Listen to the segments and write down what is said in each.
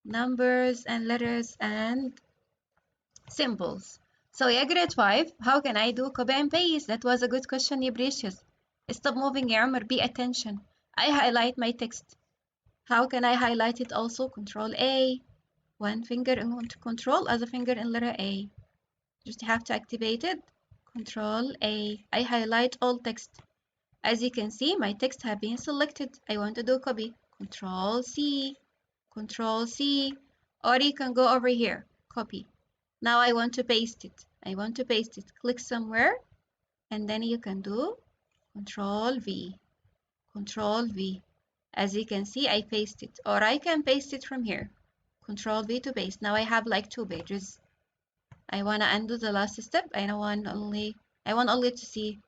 numbers and letters and symbols. So yeah, grade 5, how can I do copy and paste? That was a good question, ya precious. Stop moving, ya Umar, pay attention. I highlight my text. How can I highlight it also? Control A. One finger in control, other finger in letter A. Just have to activate it. Control A. I highlight all text. As you can see, my text have been selected. I want to do copy. Control C. Control C. Or you can go over here. Copy. Now I want to paste it. I want to paste it. Click somewhere and then you can do Control V. Control V. As you can see, I paste it. Or I can paste it from here. Control V to paste. Now I have like 2 pages. I want to undo the last step. I want only to see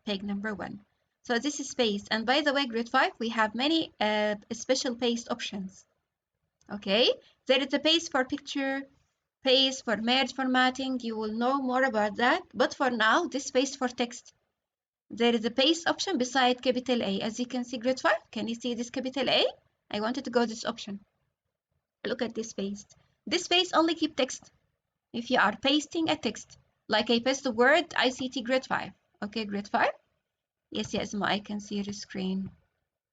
page number 1. So this is paste. And by the way, grade 5, we have many special paste options. Okay, there is a paste for picture, paste for merge formatting. You will know more about that. But for now, this paste for text. There is a paste option beside capital A. As you can see, grade 5, can you see this capital A? I wanted to go this option. Look at this paste. This paste only keep text. If you are pasting a text, like I paste the word ICT grade 5. Okay, grade 5? Yes, Ma, I can see your screen.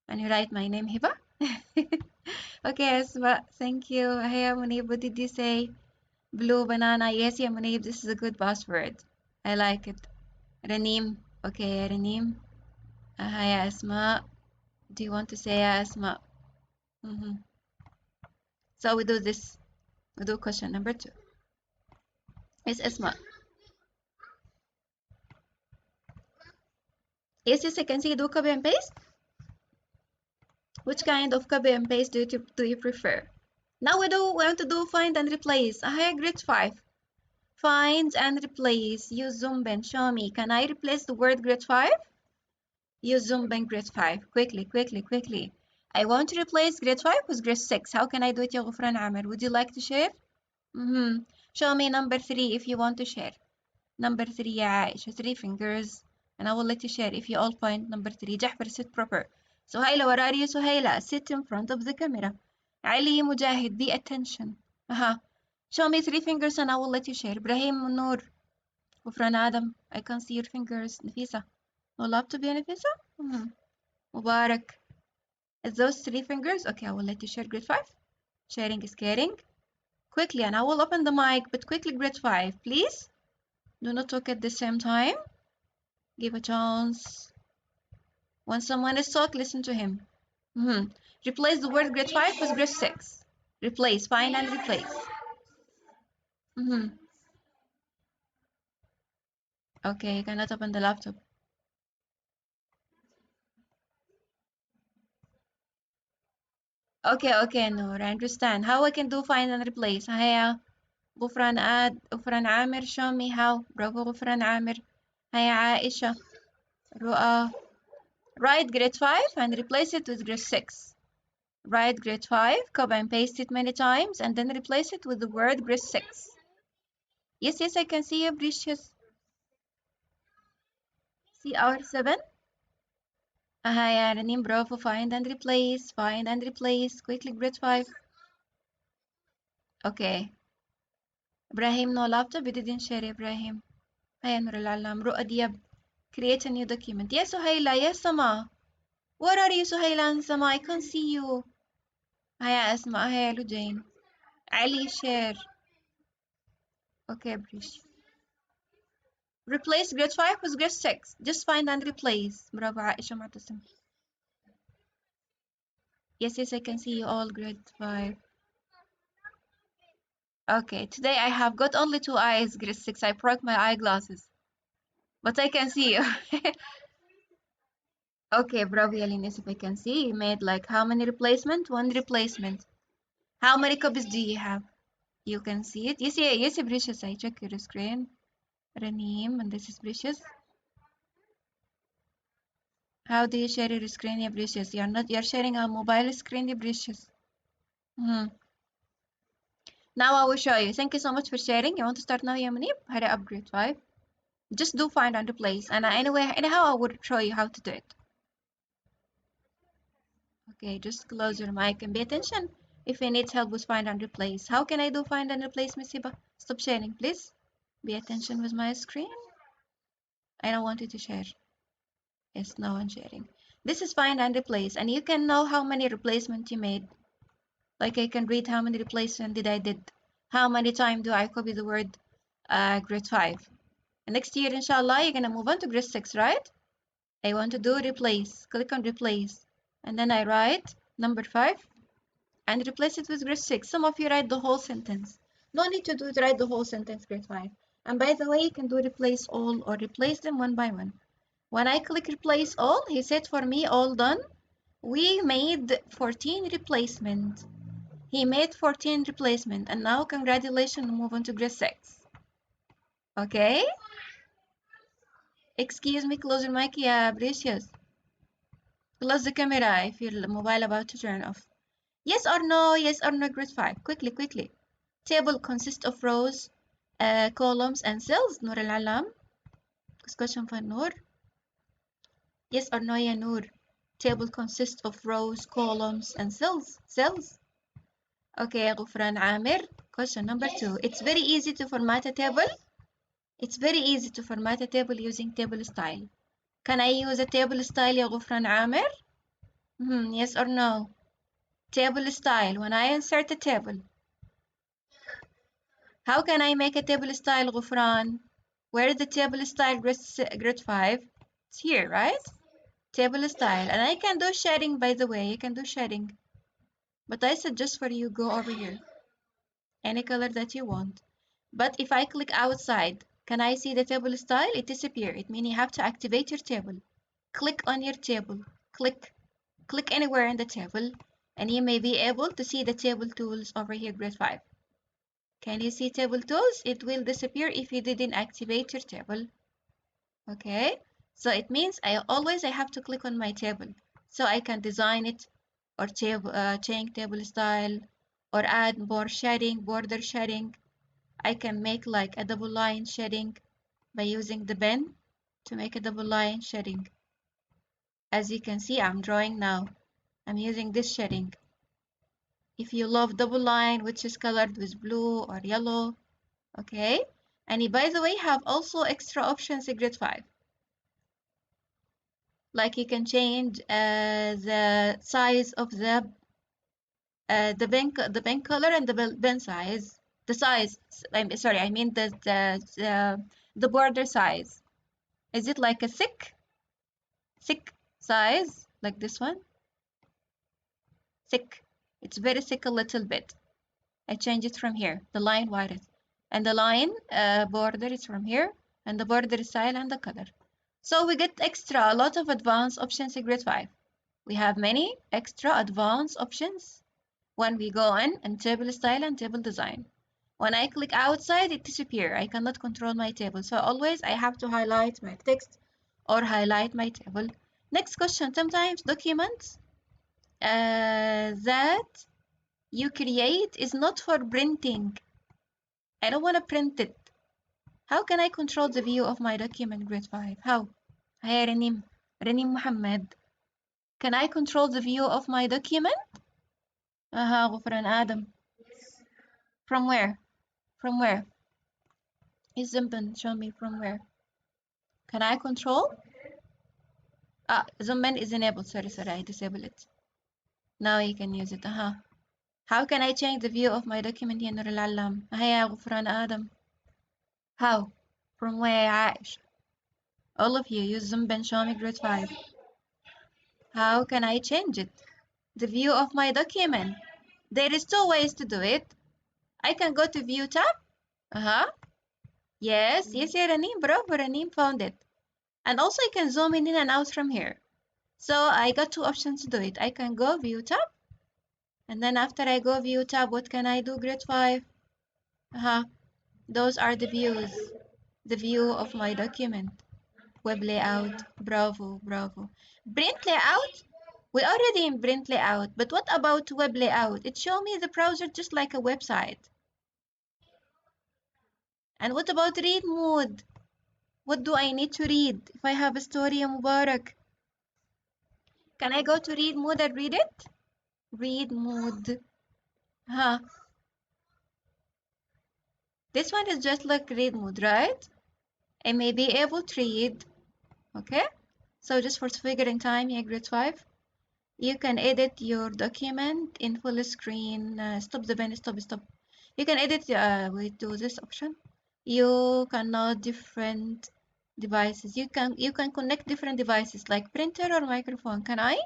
And you write my name, Hiba? Okay, Asma, thank you. Hey, Munib, what did you say? Blue banana. Yes, yeah, Munib, this is a good password. I like it. Ranim. Okay, Ranim. Hi, Asma. Do you want to say Asma? So we do this. We do question number 2. Yes, Asma. Yes, I can see do copy and paste. Which kind of copy and paste do you prefer? Now we want to do find and replace. Hi, grade 5. Find and replace. Use Zumben. Show me. Can I replace the word grade 5? Use Zumben grade 5. Quickly. I want to replace grade 5 with grade 6. How can I do it, Ya Ghufran Amir? Would you like to share? Show me number 3 if you want to share. Number 3, ya Aisha. 3 fingers. And I will let you share if you all find number 3. Jahfar, sit proper. Suhaila, where are you, Suhaila? Sit in front of the camera. Ali Mujahid, be attention. Show me 3 fingers and I will let you share. Ibrahim Noor. Ghufran Adam, I can see your fingers. Nafisa. No laptop, ya Nafisa? Mubarak. Is those 3 fingers? Okay, I will let you share grade 5. Sharing is caring. Quickly, and I will open the mic, but quickly grade 5, please. Do not talk at the same time. Give a chance. When someone is talk, listen to him. Replace the word grade 5 with grade 6. Replace, find and replace. Okay, you cannot open the laptop. Okay, Noor, I understand. How I can do find and replace? Haya, Ghufran Amir, show me how. Bravo, Ghufran Amir. Haya, Aisha. Ru'a. Write grade 5 and replace it with grade 6. Write grade 5, copy and paste it many times, and then replace it with the word grade 6. Yes, I can see you, Precious. See our 7? Yeah, Ranim, bravo, find and replace, quickly grade 5. Okay. Ibrahim, no laptop, you didn't share, Ibrahim. Hi, Nur al-Alam, Ru'a Diab, create a new document. Yes, Suhaila, yes, Sama. Where are you, Suhaila and Sama? I can't see you. Hi, Asma, hi, Jane. Ali, share. Okay, Brish. Replace grade 5 with grade 6. Just find and replace. Bravo, Aisha Mu'tasim. Yes, I can see you all grade 5. Okay, today I have got only 2 eyes, grade 6. I broke my eyeglasses. But I can see you. Okay, bravo, Yalinis, if I can see. You made like how many replacement? 1 replacement. How many copies do you have? You can see it. Yes, Precious. I check your screen. Ranim, and this is Precious. How do you share your screen, Precious? You're sharing a mobile screen, Precious. Now I will show you. Thank you so much for sharing. You want to start now, Yamanib? Hurry up, grade 5. Just do find and replace. And anyhow, I will show you how to do it. Okay, just close your mic and pay attention. If he needs help with find and replace. How can I do find and replace, Miss Hiba? Stop sharing, please. Be attention with my screen. I don't want you to share. Yes, no one sharing. This is find and replace, and you can know how many replacements you made. Like I can read how many replacements did I did. How many times do I copy the word grade 5. And next year, inshallah, you're gonna move on to grade 6, right? I want to do replace. Click on replace. And then I write number 5 and replace it with grade 6. Some of you write the whole sentence. No need to write the whole sentence grade 5. And by the way, you can do replace all or replace them one by one. When I click replace all, he said for me all done. We made 14 replacement. He made 14 replacement, and now congratulations, move on to grade 6. Okay? Excuse me, close your mic, yeah, Precious. Close the camera if your mobile about to turn off. Yes or no, grade 5. Quickly, quickly. Table consists of rows, columns, and cells. Noor al-Alam. Question for Noor. Yes or no, ya Noor? Table consists of rows, columns, and cells. Cells. Okay, Ghufran Amir. Question number 2. It's very easy to format a table. It's very easy to format a table using table style. Can I use a table style, ya Ghufran Amir? Yes or no? Table style. When I insert a table. How can I make a table style, Ghufran? Where is the table style grade 5? It's here, right? Table style. And I can do shading, by the way. You can do shading. But I suggest for you, go over here. Any color that you want. But if I click outside, can I see the table style? It disappears. It means you have to activate your table. Click on your table. Click anywhere in the table, and you may be able to see the table tools over here, grade 5. Can you see table tools? It will disappear if you didn't activate your table. Okay, so it means I have to click on my table so I can design it or change table style or add more shading, border shading. I can make like a double line shading by using the pen to make a double line shading. As you can see, I'm drawing now. I'm using this shading. If you love double line, which is colored with blue or yellow, okay? And you, by the way, have also extra options in grade 5. Like you can change the size of the pen color and the pen size. The size, I mean the border size. Is it like a thick size, like this one? Thick. It's very thick a little bit. I change it from here. The line widens. And the line border is from here. And the border style and the color. So we get a lot of advanced options in grade 5. We have many extra advanced options when we go in and table style and table design. When I click outside, it disappears. I cannot control my table. So always I have to highlight my text or highlight my table. Next question. Sometimes documents that you create is not for printing. I don't want to print it. How can I control the view of my document grade 5? How? Hi Renim Muhammad. Can I control the view of my document? Ghufran Adam. From where? From where? Is Zimban, show me from where. Can I control? Zimban is enabled. Sorry, I disable it. Now you can use it. How can I change the view of my document here, Nur al-Allam? Hiya Ghufran Adam. How? From where, Aish? All of you use Zimban, show me grade 5. How can I change it? The view of my document. There is 2 ways to do it. I can go to view tab. Yes, yeah, Raneem, bravo, Raneem found it. And also I can zoom in and out from here. So I got 2 options to do it. I can go view tab. And then after I go view tab, what can I do, grade 5? Those are the views. The view of my document. Web layout, bravo. Print layout? We're already in print layout, but what about web layout? It shows me the browser just like a website. And what about read mode? What do I need to read if I have a story, Mubarak? Can I go to read mode and read it? Read mode. Huh. This one is just like read mode, right? I may be able to read. Okay. So just for figuring time, yeah, grade 5. You can edit your document in full screen. Stop the pen. Stop. Stop. You can edit. Wait, do this option. You cannot different devices. You can connect different devices like printer or microphone. Can I?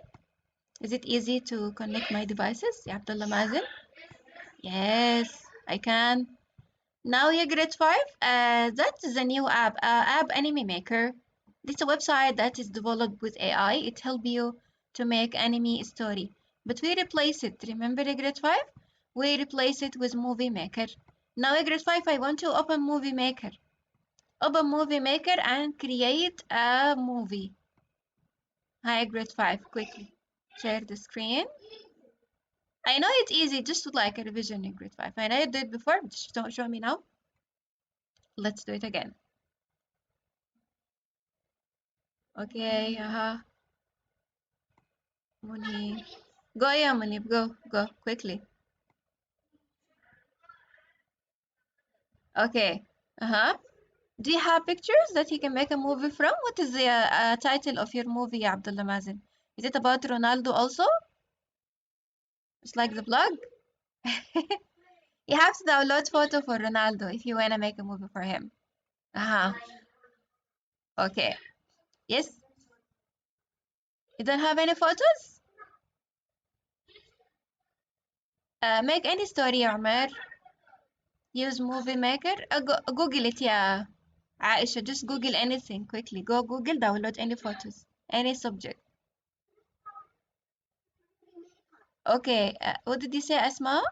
Is it easy to connect my devices? Yeah, Abdullah Mazen. Yes, I can. Now you grade 5. That is a new app Anime Maker. It's a website that is developed with AI. It helps you to make anime story. But we replace it. Remember in grade 5? We replace it with Movie Maker. Now in grade 5, I want to open Movie Maker. Open Movie Maker and create a movie. Hi, grade 5, quickly. Share the screen. I know it's easy, just like a revision in grade 5. I know you did it before, but just don't show me now. Let's do it again. Okay, Munib. Go, yeah, Munib, go, quickly. Okay, Do you have pictures that you can make a movie from? What is the title of your movie, Abdullah Mazen? Is it about Ronaldo also? It's like the blog? You have to download photo for Ronaldo if you want to make a movie for him. Uh-huh. Okay. Yes. You don't have any photos? Make any story, Umar. Use movie maker. Google it, yeah. Aisha, just Google anything quickly. Go Google, download any photos, any subject. Okay. What did you say, Asma?